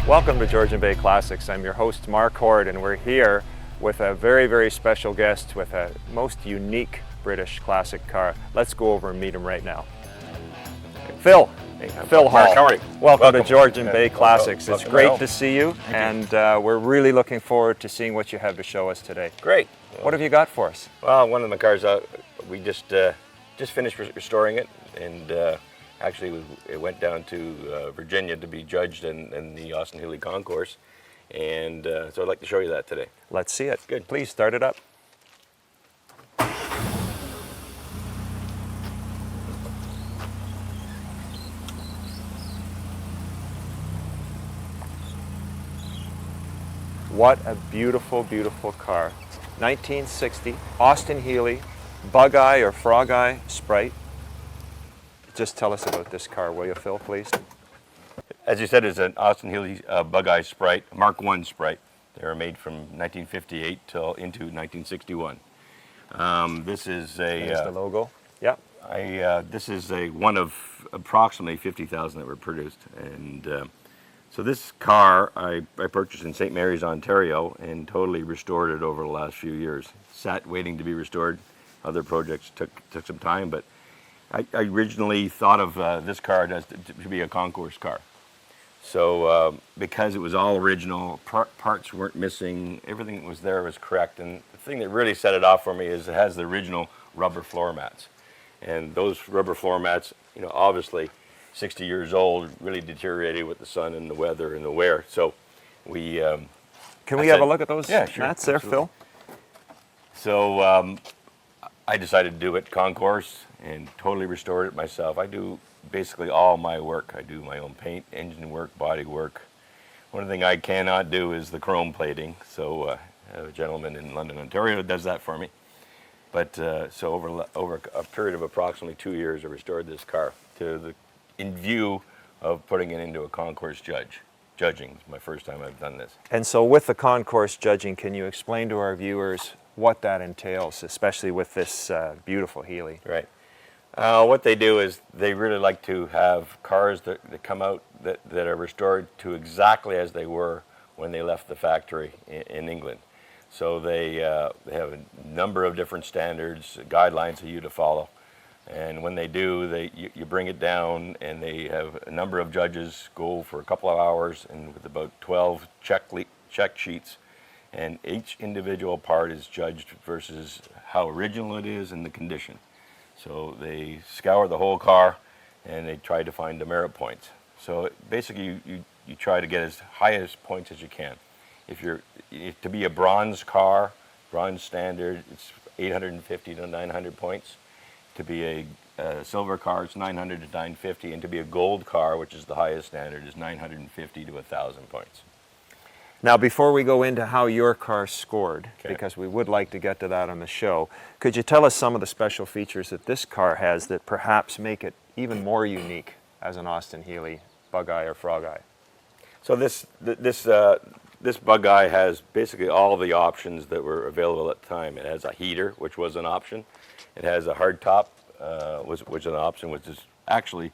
Welcome to Georgian Bay Classics. I'm your host, Mark Hord, and we're here with a very, very special guest with a most unique British classic car. Let's go over and meet him right now. Phil. Hey, Phil Hall. Mark, how are you? Welcome to Georgian Bay Classics. Welcome It's great home. to see you, and we're really looking forward to seeing what you have to show us today. Great. What have you got for us? Well, one of my cars, we just finished restoring it, and actually it went down to Virginia to be judged in the Austin Healey Concourse, and so I'd like to show you that today. Let's see it. Good. Please start it up. What a beautiful, beautiful car. 1960, Austin Healey, Bug Eye or Frog Eye Sprite. Just tell us about this car, will you, Phil, please? As you said, it's an Austin Healey Bug Eye Sprite, Mark I Sprite. They were made from 1958 till into 1961. This is There's the logo. Yeah. This is one of approximately 50,000 that were produced, and so this car I purchased in St. Mary's, Ontario, and totally restored it over the last few years. Sat waiting to be restored. Other projects took some time, but I originally thought of this car as to be a concourse car. So because it was all original, parts weren't missing, everything that was there was correct. And the thing that really set it off for me is it has the original rubber floor mats. And those rubber floor mats, you know, obviously 60 years old, really deteriorated with the sun and the weather and the wear. So we... Can we have a look at those mats there, Phil? So I decided to do it concourse and totally restored it myself. I do basically all my work. I do my own paint, engine work, body work. One thing I cannot do is the chrome plating. So I have a gentleman in London, Ontario that does that for me. But so over a period of approximately 2 years, I restored this car in view of putting it into a concourse judging. It's my first time I've done this. And so with the concourse judging, can you explain to our viewers what that entails, especially with this beautiful Healey? Right. What they do is they really like to have cars that come out that are restored to exactly as they were when they left the factory in England. So they have a number of different standards, guidelines for you to follow. And when they do, you bring it down, and they have a number of judges go for a couple of hours, and with about 12 check sheets, and each individual part is judged versus how original it is and the condition. So they scour the whole car, and they try to find the merit points. So basically, you try to get as high as points as you can. To be a bronze car, bronze standard, it's 850 to 900 points. To be a silver car, it's 900 to 950, and to be a gold car, which is the highest standard, is 950 to 1,000 points. Now, before we go into how your car scored, because we would like to get to that on the show, could you tell us some of the special features that this car has that perhaps make it even more unique as an Austin Healey Bug Eye or Frog Eye? So this Bug Eye has basically all the options that were available at the time. It has a heater, which was an option. It has a hard top, which is an option, which is actually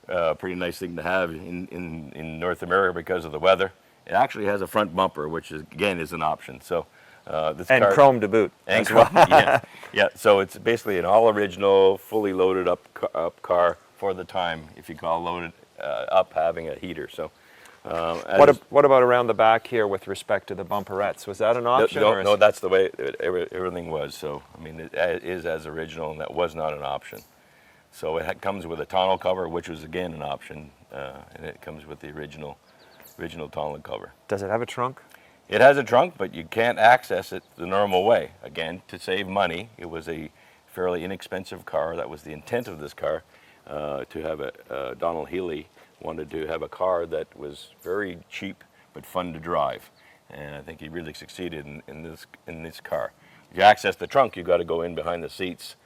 a pretty nice thing to have in North America because of the weather. It actually has a front bumper, which again is an option. So and chrome to boot. And chrome, yeah. So it's basically an all original, fully loaded up car for the time. If you call loaded up, having a heater. So. What about around the back here with respect to the bumperettes? Was that an option? No, that's the way everything was. So, I mean, it is as original, and that was not an option. So it comes with a tonneau cover, which was again an option, and it comes with the original tonneau cover. Does it have a trunk? It has a trunk, but you can't access it the normal way. Again, to save money, it was a fairly inexpensive car. That was the intent of this car, to have Donald Healey wanted to have a car that was very cheap but fun to drive, and I think he really succeeded in this car. If you access the trunk, you've got to go in behind the seats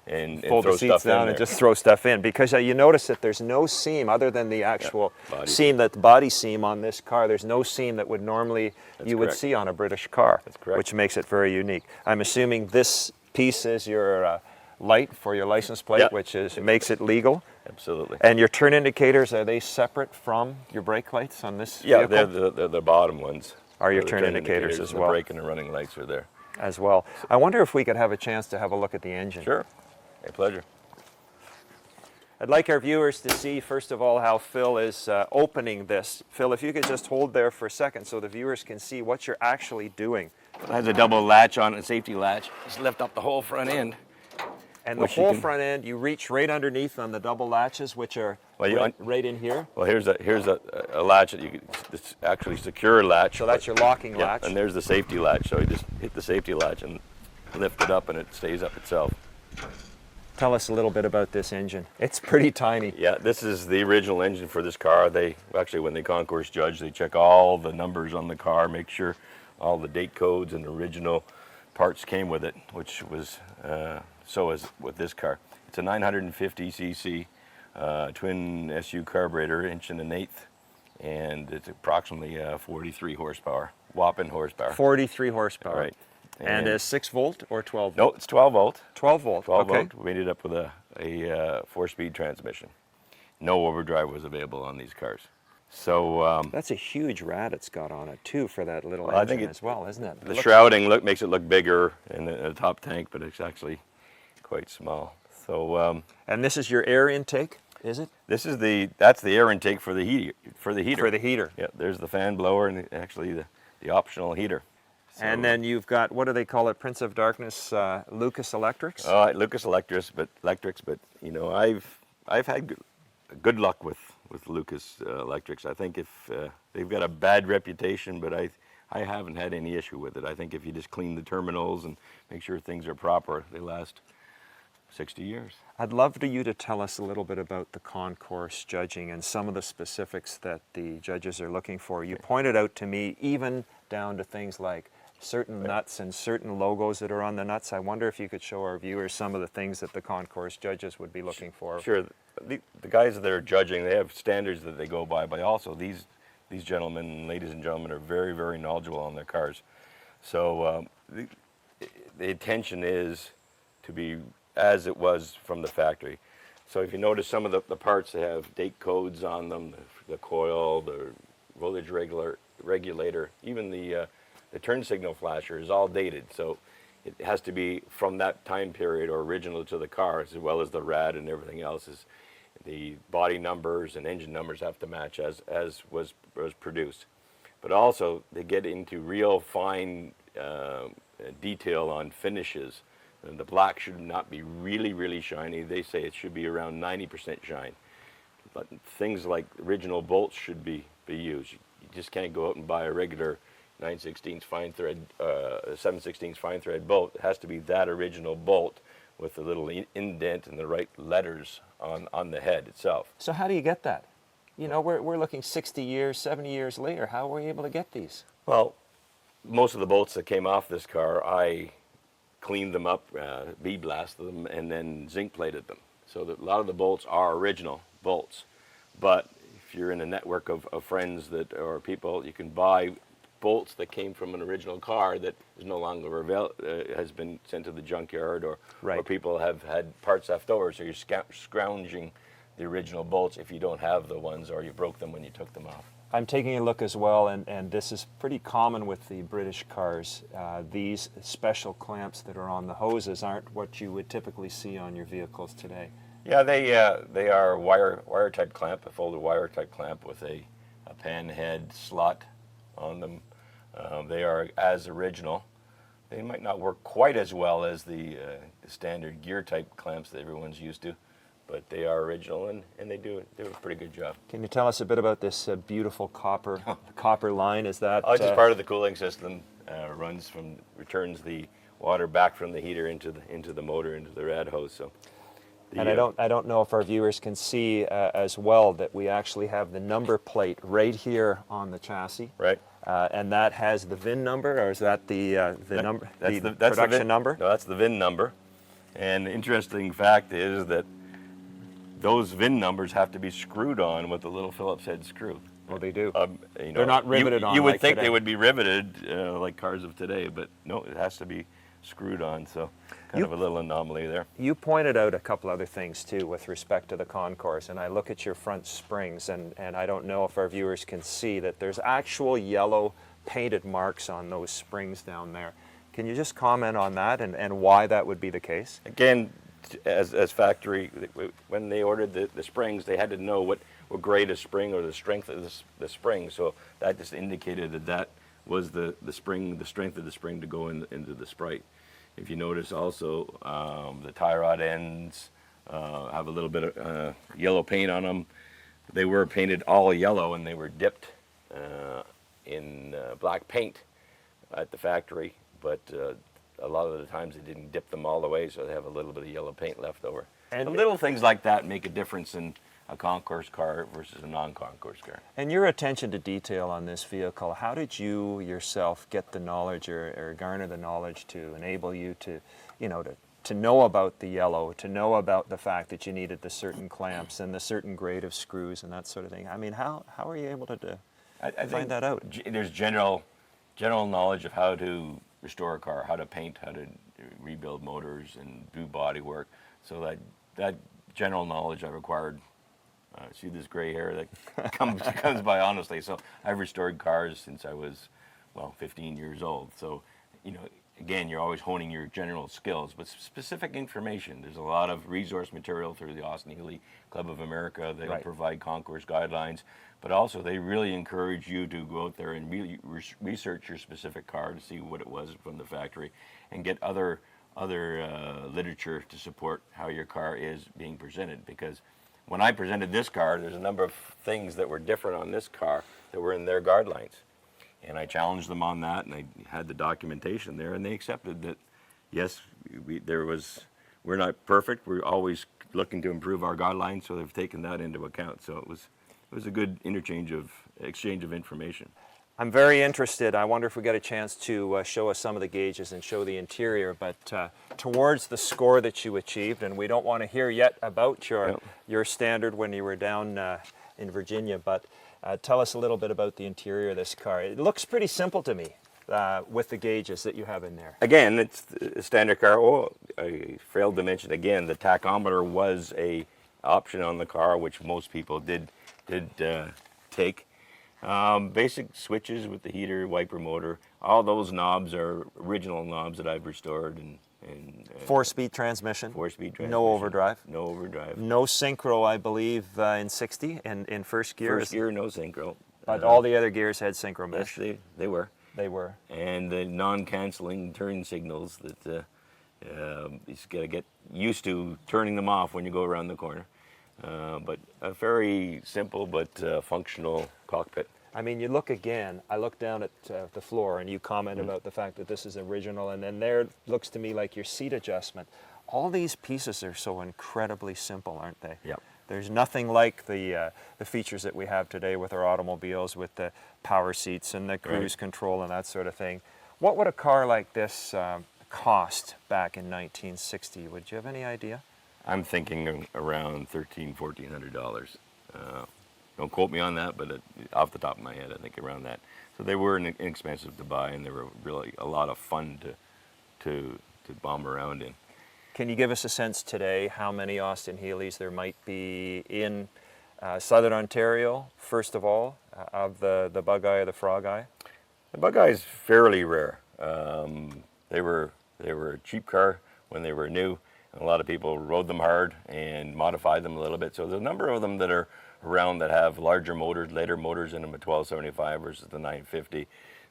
and fold throw the seats stuff down in and there. just throw stuff in, because you notice that there's no seam other than the actual seam, that the body seam on this car. There's no seam that would normally would see on a British car. That's correct. Which makes it very unique. I'm assuming this piece is your light for your license plate, Yep. which makes it legal. Absolutely. And your turn indicators, are they separate from your brake lights on this Yeah, vehicle? they're the bottom ones. Are your The turn indicators as and well? The brake and the running lights are there. As well. I wonder if we could have a chance to have a look at the engine. Sure. A pleasure. I'd like our viewers to see, first of all, how Phil is opening this. Phil, if you could just hold there for a second so the viewers can see what you're actually doing. It has a double latch on it, safety latch. Just lift up the whole front end. And the whole front end, you reach right underneath on the double latches, which are right in here. Well, here's a latch that it's actually secure latch. So that's your locking latch. And there's the safety latch. So you just hit the safety latch and lift it up, and it stays up itself. Tell us a little bit about this engine. It's pretty tiny. Yeah, this is the original engine for this car. They actually, when they concourse judge, they check all the numbers on the car, make sure all the date codes and original parts came with it, which was so is with this car. It's a 950cc twin SU carburetor, 1.1 inch, and it's approximately 43 horsepower, whopping horsepower. 43 horsepower. Right. And a 6 volt or 12 volt? No, it's 12 volt. 12 volt. 12 okay. volt. We ended up with a 4-speed transmission. No overdrive was available on these cars. So That's a huge rad it's got on it too for that little I engine think as well, isn't it? the shrouding makes it look bigger in the top tank, but it's actually quite small. So and this is your air intake, is it? this is that's the air intake for the heater. For the heater. Yeah, there's the fan blower and actually the optional heater. So, And then you've got, what do they call it, Prince of Darkness, Lucas Electrics? Lucas Electrics, but you know, I've had good luck with Lucas Electrics. I think if they've got a bad reputation, but I haven't had any issue with it. I think if you just clean the terminals and make sure things are proper, they last 60 years. I'd love for you to tell us a little bit about the concourse judging and some of the specifics that the judges are looking for. You pointed out to me even down to things like certain nuts and certain logos that are on the nuts. I wonder if you could show our viewers some of the things that the concourse judges would be looking for. Sure. The guys that are judging, they have standards that they go by, but also these gentlemen, ladies and gentlemen, are very, very knowledgeable on their cars. So the intention is to be as it was from the factory. So if you notice some of the parts, they have date codes on them, the coil, the voltage regulator, even the turn signal flasher is all dated. So it has to be from that time period or original to the car, as well as the rad and everything else. Is the body numbers and engine numbers have to match as was produced. But also they get into real fine detail on finishes. And the black should not be really, really shiny. They say it should be around 90% shine. But things like original bolts should be used. You just can't go out and buy a regular 9/16 fine thread, 7/16 fine thread bolt. It has to be that original bolt with the little indent and the right letters on the head itself. So how do you get that? You know, we're looking 60 years, 70 years later. How were you able to get these? Well, most of the bolts that came off this car, I cleaned them up, bead blasted them, and then zinc plated them. So that a lot of the bolts are original bolts. But if you're in a network of friends or people, you can buy bolts that came from an original car that is no longer has been sent to the junkyard, or people have had parts left over, so you're scrounging the original bolts if you don't have the ones or you broke them when you took them off. I'm taking a look as well, and this is pretty common with the British cars. These special clamps that are on the hoses aren't what you would typically see on your vehicles today. Yeah, they are wire type clamp, a folded wire type clamp with a pan head slot on them. They are as original. They might not work quite as well as the standard gear type clamps that everyone's used to, but they are original, and they do a pretty good job. Can you tell us a bit about this beautiful copper line? Is that? Oh, it's just part of the cooling system. Returns the water back from the heater into the motor, into the rad hose. So. And I don't know if our viewers can see as well that we actually have the number plate right here on the chassis. Right. And that has the VIN number, or is that the number? That's the production number? No, that's the VIN number. And the interesting fact is that those VIN numbers have to be screwed on with a little Phillips head screw. Well, they do. They're not riveted on. You would like think today. they would be riveted like cars of today, but no, it has to be screwed on, so kind of a little anomaly there. You pointed out a couple other things too with respect to the concourse, and I look at your front springs, and I don't know if our viewers can see that there's actual yellow painted marks on those springs down there. Can you just comment on that and why that would be the case? Again, as factory, when they ordered the springs, they had to know what grade of spring or the strength of the spring, so that just indicated that was the spring, the strength of the spring to go into the Sprite. If you notice also, the tie rod ends have a little bit of yellow paint on them. They were painted all yellow and they were dipped in black paint at the factory, but a lot of the times they didn't dip them all the way, so they have a little bit of yellow paint left over. And so little things like that make a difference in a concourse car versus a non-concourse car. And your attention to detail on this vehicle, how did you yourself get the knowledge or garner the knowledge to enable you to, to know about the yellow, to know about the fact that you needed the certain clamps and the certain grade of screws and that sort of thing? I mean, how are you able to I find that out? There's general knowledge of how to restore a car, how to paint, how to rebuild motors and do body work. So that general knowledge I required. See this gray hair that comes by honestly. So I've restored cars since I was, 15 years old. So, again, you're always honing your general skills, but specific information. There's a lot of resource material through the Austin Healey Club of America. They'll provide concourse guidelines, but also they really encourage you to go out there and really research your specific car to see what it was from the factory and get other literature to support how your car is being presented. Because when I presented this car, there's a number of things that were different on this car that were in their guidelines. And I challenged them on that, and I had the documentation there, and they accepted that, yes, we're not perfect. We're always looking to improve our guidelines, so they've taken that into account. So it was a good exchange of information. I'm very interested. I wonder if we get a chance to show us some of the gauges and show the interior, but towards the score that you achieved, and we don't want to hear yet about your standard when you were down in Virginia, but tell us a little bit about the interior of this car. It looks pretty simple to me with the gauges that you have in there. Again, it's a standard car. Oh, I failed to mention again, the tachometer was a option on the car, which most people did take. Basic switches with the heater, wiper motor. All those knobs are original knobs that I've restored. And 4-speed transmission. 4-speed transmission. No overdrive. No overdrive. No synchro, I believe, in 60 in first gear. First gear, no synchro. But all the other gears had synchro mesh. Yes, they were. They were. And the non-canceling turn signals that you just got to get used to turning them off when you go around the corner. But a very simple but functional cockpit. I mean, you look again, I look down at the floor and you comment about the fact that this is original, and then there it looks to me like your seat adjustment. All these pieces are so incredibly simple, aren't they? Yep. There's nothing like the features that we have today with our automobiles, with the power seats and the cruise control and that sort of thing. What would a car like this cost back in 1960? Would you have any idea? I'm thinking around $1,300–1,400. Don't quote me on that, but off the top of my head, I think around that. So they were inexpensive to buy, and they were really a lot of fun to bomb around in. Can you give us a sense today how many Austin Healeys there might be in Southern Ontario, first of all, of the bug eye or the frog eye? The bug eye is fairly rare. They were a cheap car when they were new, and a lot of people rode them hard and modified them a little bit. So there's a number of them that are around that have larger motors, later motors in them, a 1275 versus the 950.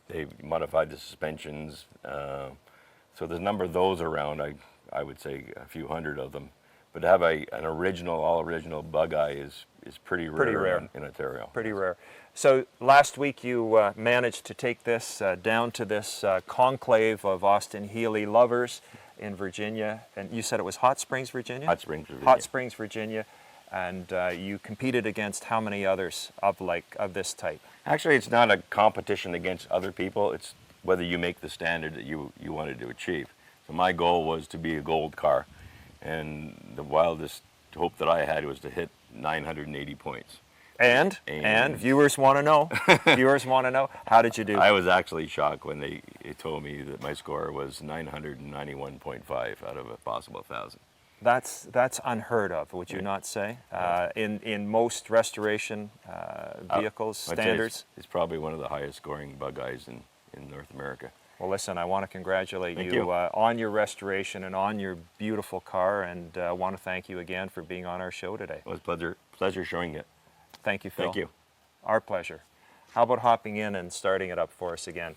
They've modified the suspensions. So there's a number of those around. I would say a few hundred of them. But to have an original, all original bug eye is pretty rare in Ontario. Pretty rare. So last week you managed to take this down to this conclave of Austin Healey lovers in Virginia, and you said it was Hot Springs, Virginia? Hot Springs, Virginia. Hot Springs, Virginia, and you competed against how many others of this type? Actually, it's not a competition against other people. It's whether you make the standard that you wanted to achieve. So my goal was to be a gold car, and the wildest hope that I had was to hit 980 points. And viewers want to know. Viewers want to know. How did you do? I was actually shocked when they told me that my score was 991.5 out of a possible 1,000. That's unheard of, would you not say? In most restoration vehicles, I'd say standards? It's probably one of the highest scoring bug eyes in North America. Well, listen, I want to congratulate Thank you you. on your restoration and on your beautiful car, and I want to thank you again for being on our show today. It was a pleasure showing it. Thank you, Phil. Thank you. Our pleasure. How about hopping in and starting it up for us again?